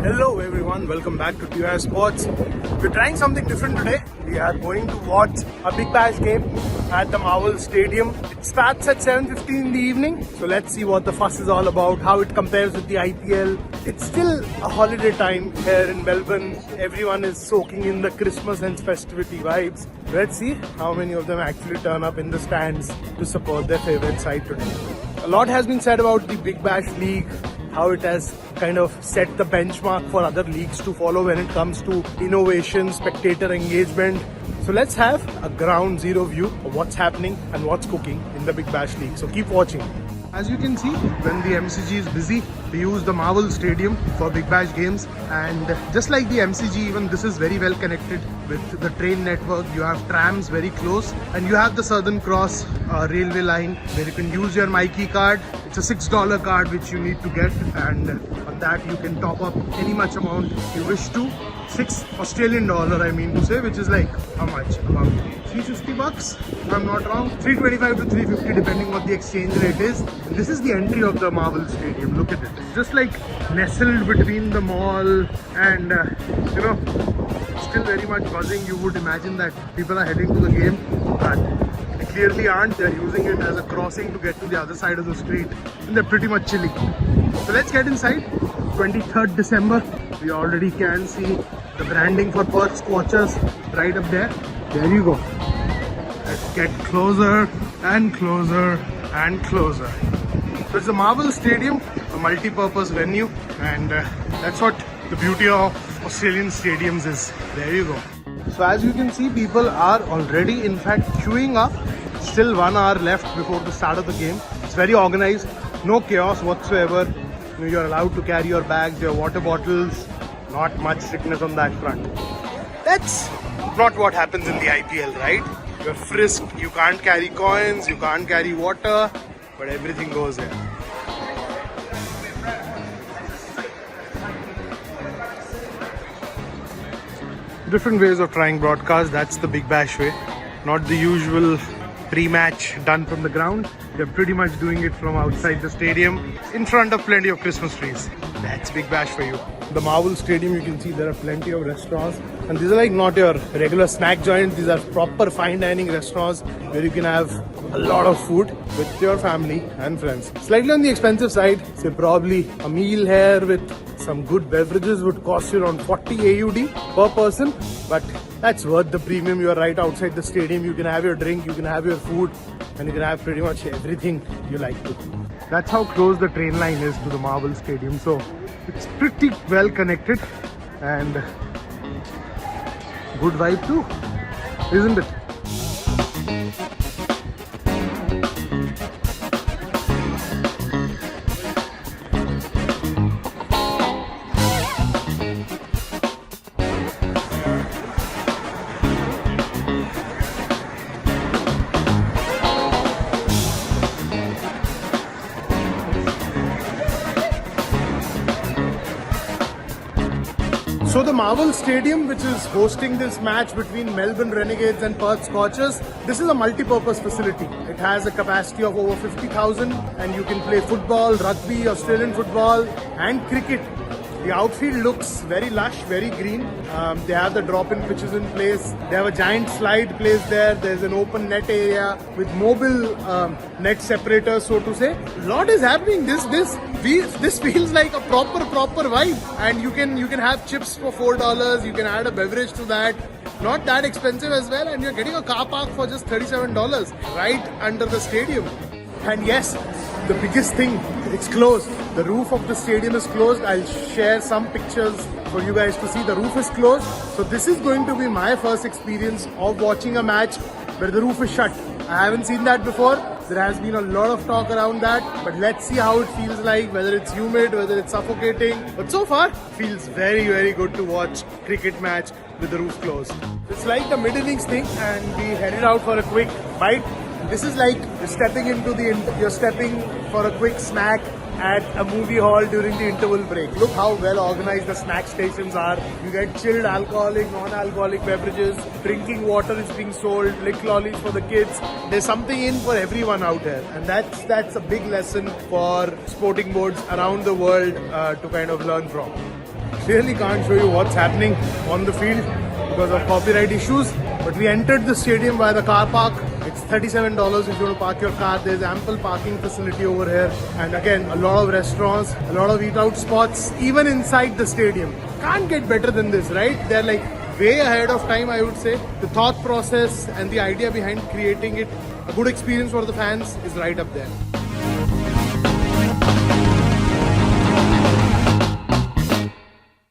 Hello everyone, welcome back to TUI Sports. We're trying something different today. We are going to watch a Big Bash game at the Marvel Stadium. It starts at 7:15 in the evening. So let's see what the fuss is all about, how it compares with the IPL. It's still a holiday time here in Melbourne. Everyone is soaking in the Christmas and festivity vibes. Let's see how many of them actually turn up in the stands to support their favorite side today. A lot has been said about the Big Bash League, how it has kind of set the benchmark for other leagues to follow when it comes to innovation, spectator engagement. So let's have a ground zero view of what's happening and what's cooking in the Big Bash League. So keep watching. As you can see, when the MCG is busy, they use the Marvel Stadium for Big Bash games. And just like the MCG, even this is very well connected with the train network. You have trams very close, and you have the Southern Cross railway line where you can use your MyKey card. It's a $6 card which you need to get, and on that you can top up any much amount you wish to. $6 Australian, I mean to say, which is like how much? About $350, if I'm not wrong. $325 to $350 depending what the exchange rate is. And this is the entry of the Marvel Stadium. Look at it. It's just like nestled between the mall and still very much buzzing. You would imagine that people are heading to the game, but they clearly aren't. They're using it as a crossing to get to the other side of the street, and they're pretty much chilling. So let's get inside. 23rd December. We already can see the branding for Perth Scorchers right up there. There you go. Let's get closer and closer and closer. So it's the Marvel Stadium, a multi-purpose venue, and that's what the beauty of Australian stadiums is. There you go. So as you can see, people are already in fact queuing up. Still 1 hour left before the start of the game. It's very organized, no chaos whatsoever. You're allowed to carry your bags, your water bottles. Not much strictness on that front. That's not what happens in the IPL, right? You're frisked, you can't carry coins, you can't carry water, but everything goes there. Different ways of trying broadcast. That's the Big Bash way, not the usual pre-match done from the ground. They're pretty much doing it from outside the stadium in front of plenty of Christmas trees. That's Big Bash for you. The Marvel Stadium, you can see there are plenty of restaurants, and these are like not your regular snack joints. These are proper fine dining restaurants where you can have a lot of food with your family and friends. Slightly on the expensive side, say probably a meal here with some good beverages would cost you around 40 AUD per person, but that's worth the premium. You are right outside the stadium. You can have your drink, you can have your food, and you can have pretty much everything you like to. That's how close the train line is to the Marvel Stadium. So it's pretty well connected and good vibe too, isn't it? So the Marvel Stadium, which is hosting this match between Melbourne Renegades and Perth Scorchers, this is a multi-purpose facility. It has a capacity of over 50,000 and you can play football, rugby, Australian football and cricket. The outfield looks very lush, very green. They have the drop-in pitches in place. They have a giant slide placed there. There's an open net area with mobile net separators, so to say. A lot is happening. This feels like a proper vibe. And you can have chips for $4. You can add a beverage to that. Not that expensive as well. And you're getting a car park for just $37 right under the stadium. And yes, the biggest thing, it's closed. The roof of the stadium is closed. I'll share some pictures for you guys to see. The roof is closed. So this is going to be my first experience of watching a match where the roof is shut. I haven't seen that before. There has been a lot of talk around that, but let's see how it feels like, whether it's humid, whether it's suffocating. But so far, feels very good to watch cricket match with the roof closed. It's like the Middle East thing, and we headed out for a quick bite. This is like you're stepping for a quick snack at a movie hall during the interval break. Look how well organized the snack stations are. You get chilled alcoholic, non-alcoholic beverages, drinking water is being sold, lick lollies for the kids. There's something in for everyone out here, and that's a big lesson for sporting boards around the world to kind of learn from. Clearly can't show you what's happening on the field because of copyright issues. But we entered the stadium via the car park. It's $37 if you want to park your car. There's ample parking facility over here. And again, a lot of restaurants, a lot of eat out spots, even inside the stadium. Can't get better than this, right? They're like way ahead of time, I would say. The thought process and the idea behind creating it, a good experience for the fans, is right up there.